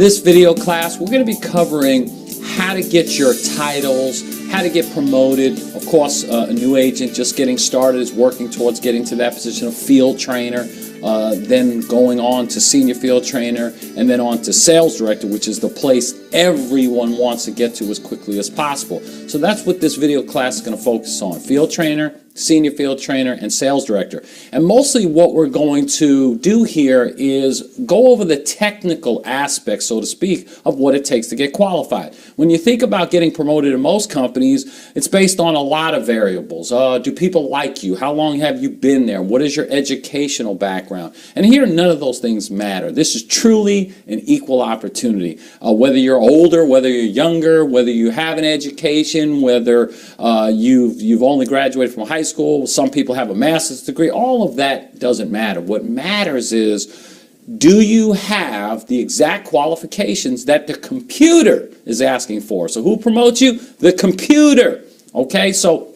this video class, we're going to be covering how to get your titles, how to get promoted. Of course, a new agent just getting started is working towards getting to that position of field trainer, then going on to senior field trainer, and then on to sales director, which is the place everyone wants to get to as quickly as possible. So that's what this video class is going to focus on: field trainer, senior field trainer, and sales director. And mostly what we're going to do here is go over the technical aspects, so to speak, of what it takes to get qualified. When you think about getting promoted in most companies, it's based on a lot of variables. Do people like you? How long have you been there? What is your educational background? And here, none of those things matter. This is truly an equal opportunity. Whether you're older, whether you're younger, whether you have an education, whether you've only graduated from high school, some people have a master's degree, all of that doesn't matter. What matters is, do you have the exact qualifications that the computer is asking for? So who promotes you? The computer. Okay, so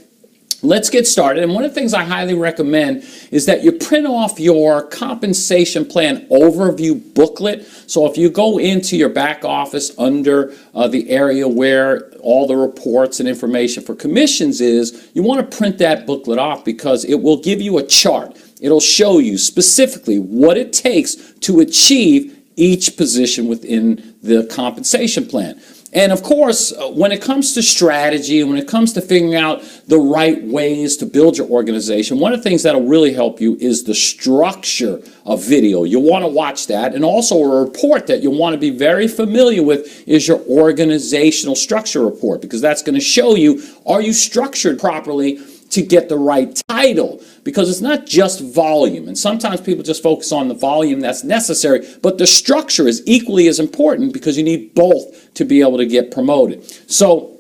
let's get started. And one of the things I highly recommend is that you print off your compensation plan overview booklet. So if you go into your back office under the area where all the reports and information for commissions is, you want to print that booklet off because it will give you a chart. It'll show you specifically what it takes to achieve each position within the compensation plan. And of course, when it comes to strategy, when it comes to figuring out the right ways to build your organization, one of the things that'll really help you is the structure of video. You'll want to watch that. And also a report that you'll want to be very familiar with is your organizational structure report, because that's going to show you, are you structured properly to get the right title? Because it's not just volume, and sometimes people just focus on the volume that's necessary, but the structure is equally as important because you need both to be able to get promoted. So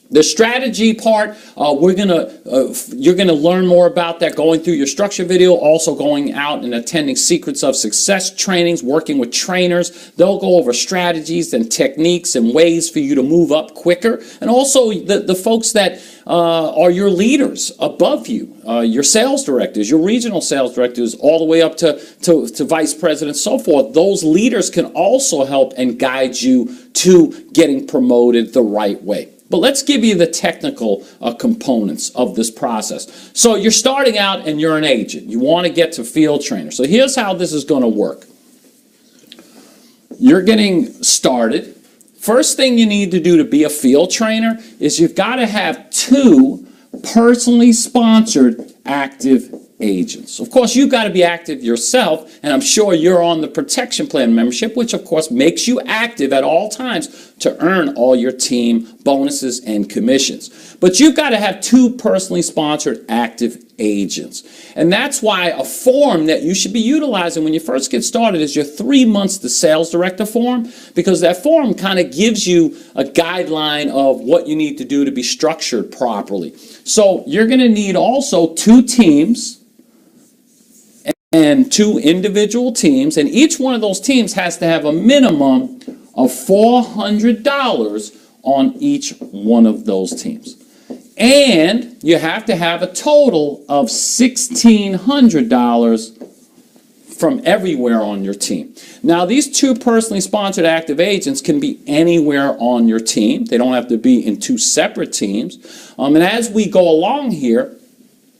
the strategy part, you're gonna learn more about that going through your structure video, also going out and attending Secrets of Success trainings, working with trainers. They'll go over strategies and techniques and ways for you to move up quicker. And also the folks that are your leaders above you, your sales directors, your regional sales directors, all the way up to vice presidents, so forth. Those leaders can also help and guide you to getting promoted the right way. But let's give you the technical components of this process. So you're starting out and you're an agent. You want to get to field trainer. So here's how this is going to work. You're getting started. First thing you need to do to be a field trainer is you've got to have 2 personally sponsored active agents. Of course, you've got to be active yourself, and I'm sure you're on the protection plan membership, which of course makes you active at all times to earn all your team bonuses and commissions. But you've got to have 2 personally sponsored active agents. And that's why a form that you should be utilizing when you first get started is your 3 months to sales director form, because that form kind of gives you a guideline of what you need to do to be structured properly. So you're going to need also 2 teams and 2 individual teams, and each one of those teams has to have a minimum of $400 on each one of those teams. And you have to have a total of $1,600 from everywhere on your team. Now, these 2 personally sponsored active agents can be anywhere on your team. They don't have to be in 2 separate teams. And as we go along here,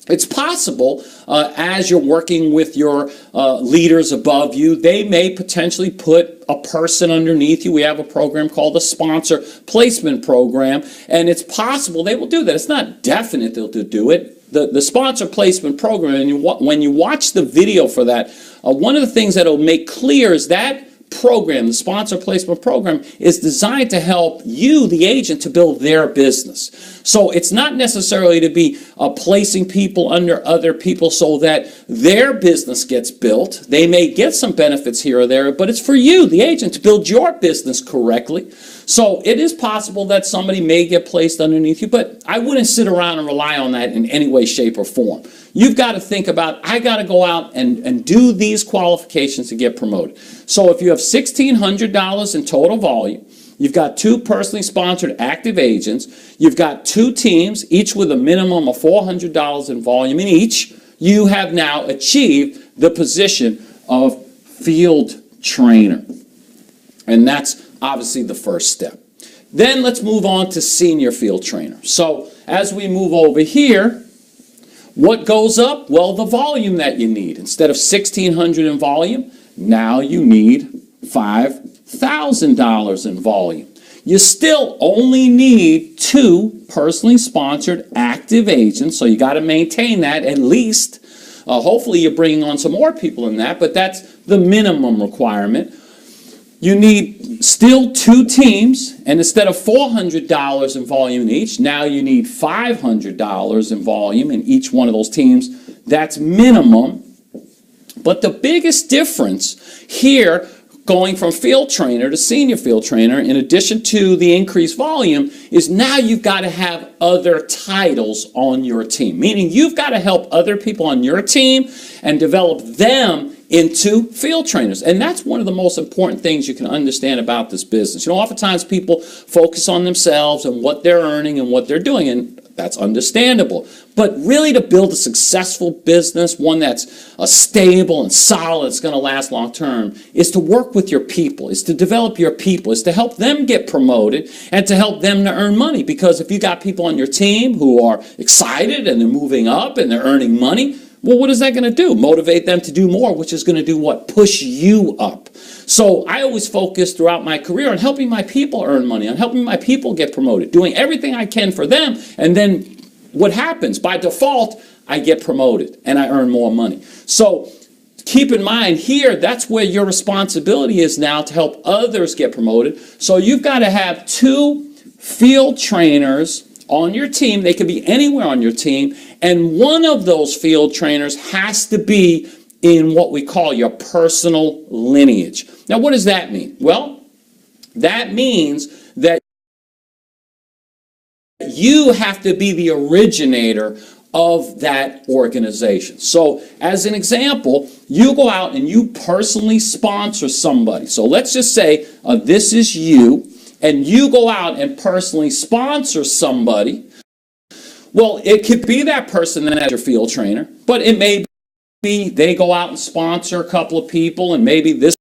it's possible, as you're working with your leaders above you, they may potentially put a person underneath you. We have a program called the Sponsor Placement Program, and it's possible they will do that. It's not definite they'll do it. The Sponsor Placement Program, and when you watch the video for that, one of the things that will make clear is that program, the Sponsor Placement Program, is designed to help you, the agent, to build their business. So it's not necessarily to be placing people under other people so that their business gets built. They may get some benefits here or there, but it's for you, the agent, to build your business correctly. So it is possible that somebody may get placed underneath you, but I wouldn't sit around and rely on that in any way, shape, or form. You've got to think about, I got to go out and do these qualifications to get promoted. So if you have $1,600 in total volume, you've got 2 personally sponsored active agents, you've got 2 teams, each with a minimum of $400 in volume in each, you have now achieved the position of field trainer. And that's obviously the first step. Then let's move on to senior field trainer. So as we move over here, what goes up? Well, the volume that you need. Instead of $1,600 in volume, now you need $5,000 in volume. You still only need 2 personally sponsored active agents, so you got to maintain that at least. Hopefully you're bringing on some more people in that, but that's the minimum requirement. You need still 2 teams, and instead of $400 in volume in each, now you need $500 in volume in each one of those teams. That's minimum. But the biggest difference here, going from field trainer to senior field trainer, in addition to the increased volume, is now you've got to have other titles on your team. Meaning you've got to help other people on your team and develop them into field trainers. And that's one of the most important things you can understand about this business. You know, oftentimes people focus on themselves and what they're earning and what they're doing, and that's understandable. But really, to build a successful business, one that's stable and solid, it's going to last long term, is to work with your people, is to develop your people, is to help them get promoted and to help them to earn money. Because if you got people on your team who are excited and they're moving up and they're earning money, well, what is that going to do? Motivate them to do more, which is going to do what? Push you up. So I always focus throughout my career on helping my people earn money, on helping my people get promoted, doing everything I can for them, and then what happens? By default, I get promoted and I earn more money. So keep in mind here, that's where your responsibility is now, to help others get promoted. So you've got to have 2 field trainers on your team. They could be anywhere on your team, and one of those field trainers has to be in what we call your personal lineage. Now, what does that mean? Well, that means that you have to be the originator of that organization. So, as an example, you go out and you personally sponsor somebody. So let's just say this is you, and you go out and personally sponsor somebody. Well, it could be that person that's your field trainer, but it may be they go out and sponsor a couple of people, and maybe this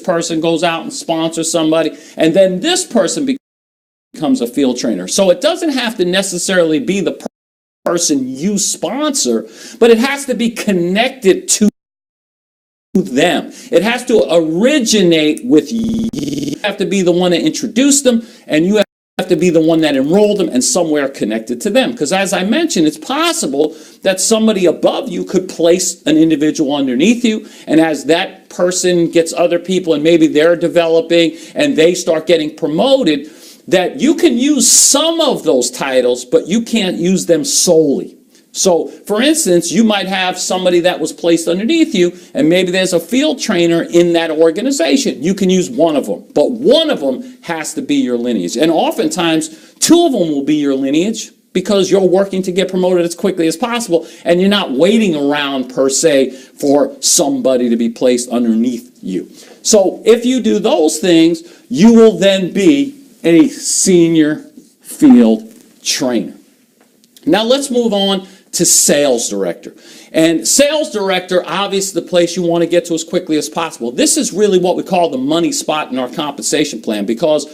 person goes out and sponsors somebody, and then this person becomes a field trainer. So it doesn't have to necessarily be the person you sponsor, but it has to be connected to them. It has to originate with you. You have to be the one that introduced them, and you have to be the one that enrolled them and somewhere connected to them. Because as I mentioned, it's possible that somebody above you could place an individual underneath you, and as that person gets other people and maybe they're developing and they start getting promoted, that you can use some of those titles, but you can't use them solely. So, for instance, you might have somebody that was placed underneath you, and maybe there's a field trainer in that organization. You can use one of them, but one of them has to be your lineage. And oftentimes, 2 of them will be your lineage because you're working to get promoted as quickly as possible, and you're not waiting around, per se, for somebody to be placed underneath you. So, if you do those things, you will then be a senior field trainer. Now, let's move on to sales director. And sales director, obviously the place you want to get to as quickly as possible. This is really what we call the money spot in our compensation plan, because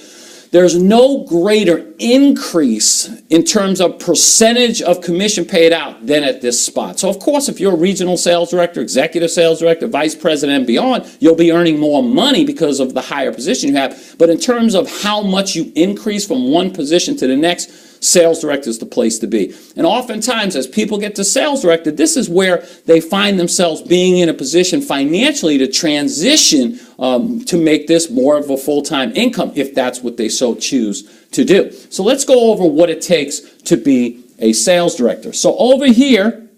there's no greater increase in terms of percentage of commission paid out than at this spot. So of course, if you're a regional sales director, executive sales director, vice president and beyond, you'll be earning more money because of the higher position you have. But in terms of how much you increase from one position to the next, sales director is the place to be. And oftentimes, as people get to sales director, this is where they find themselves being in a position financially to transition to make this more of a full-time income, if that's what they so choose to do. So let's go over what it takes to be a sales director. So over here,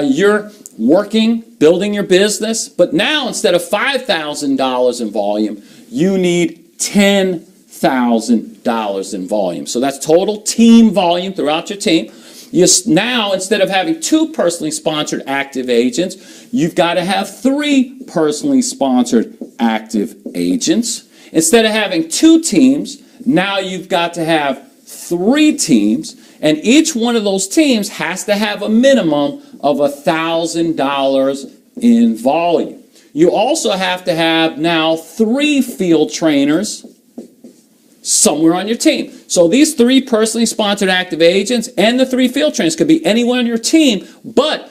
you're working, building your business, but now instead of $5,000 in volume, you need $10,000 in volume. So that's total team volume throughout your team. Now, instead of having 2 personally sponsored active agents, you've got to have 3 personally sponsored active agents. Instead of having 2 teams, now you've got to have 3 teams, and each one of those teams has to have a minimum of $1,000 in volume. you also have to have now 3 field trainers somewhere on your team. So these 3 personally sponsored active agents and the 3 field trainers could be anyone on your team, but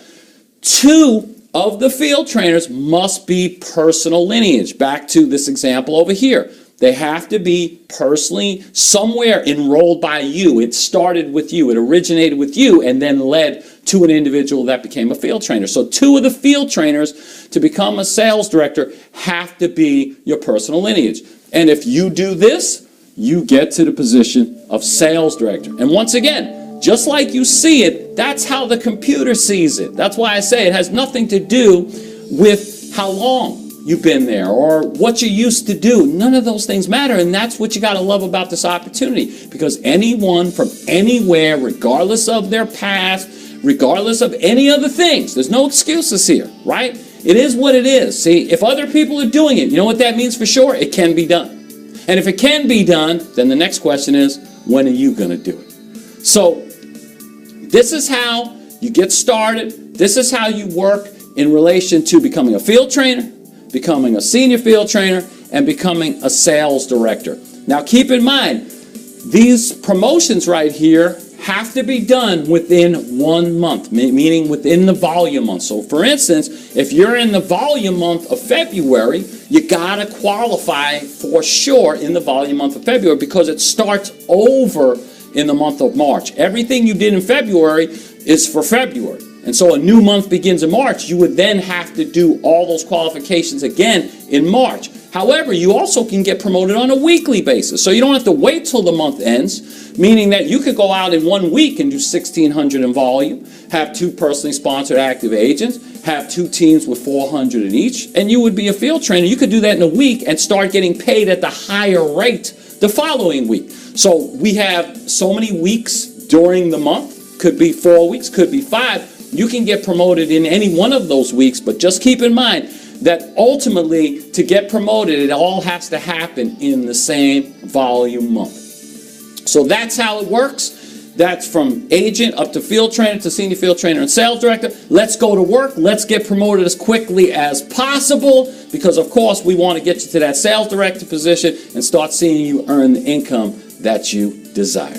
2 of the field trainers must be personal lineage. Back to this example over here. They have to be personally somewhere enrolled by you. It started with you. It originated with you and then led to an individual that became a field trainer. So 2 of the field trainers to become a sales director have to be your personal lineage. And if you do this, you get to the position of sales director. And once again, just like you see it, that's how the computer sees it. That's why I say it has nothing to do with how long you've been there or what you used to do. None of those things matter, and that's what you got to love about this opportunity, because anyone from anywhere, regardless of their past, regardless of any other things, there's no excuses here, right? It is what it is. See, if other people are doing it, you know what that means for sure? It can be done. And if it can be done, then the next question is, when are you going to do it? So this is how you get started. This is how you work in relation to becoming a field trainer, becoming a senior field trainer, and becoming a sales director. Now keep in mind, these promotions right here have to be done within 1 month, meaning within the volume month. So for instance, if you're in the volume month of February, you gotta qualify for sure in the volume month of February, because it starts over in the month of March. Everything you did in February is for February. And so a new month begins in March. You would then have to do all those qualifications again in March. However, you also can get promoted on a weekly basis. So you don't have to wait till the month ends, meaning that you could go out in 1 week and do 1,600 in volume, have 2 personally sponsored active agents, have 2 teams with 400 in each, and you would be a field trainer. You could do that in a week and start getting paid at the higher rate the following week. So we have so many weeks during the month, could be 4 weeks, could be 5. You can get promoted in any one of those weeks, but just keep in mind that ultimately, to get promoted, it all has to happen in the same volume month. So that's how it works. That's from agent up to field trainer to senior field trainer and sales director. Let's go to work. Let's get promoted as quickly as possible, because of course we want to get you to that sales director position and start seeing you earn the income that you desire.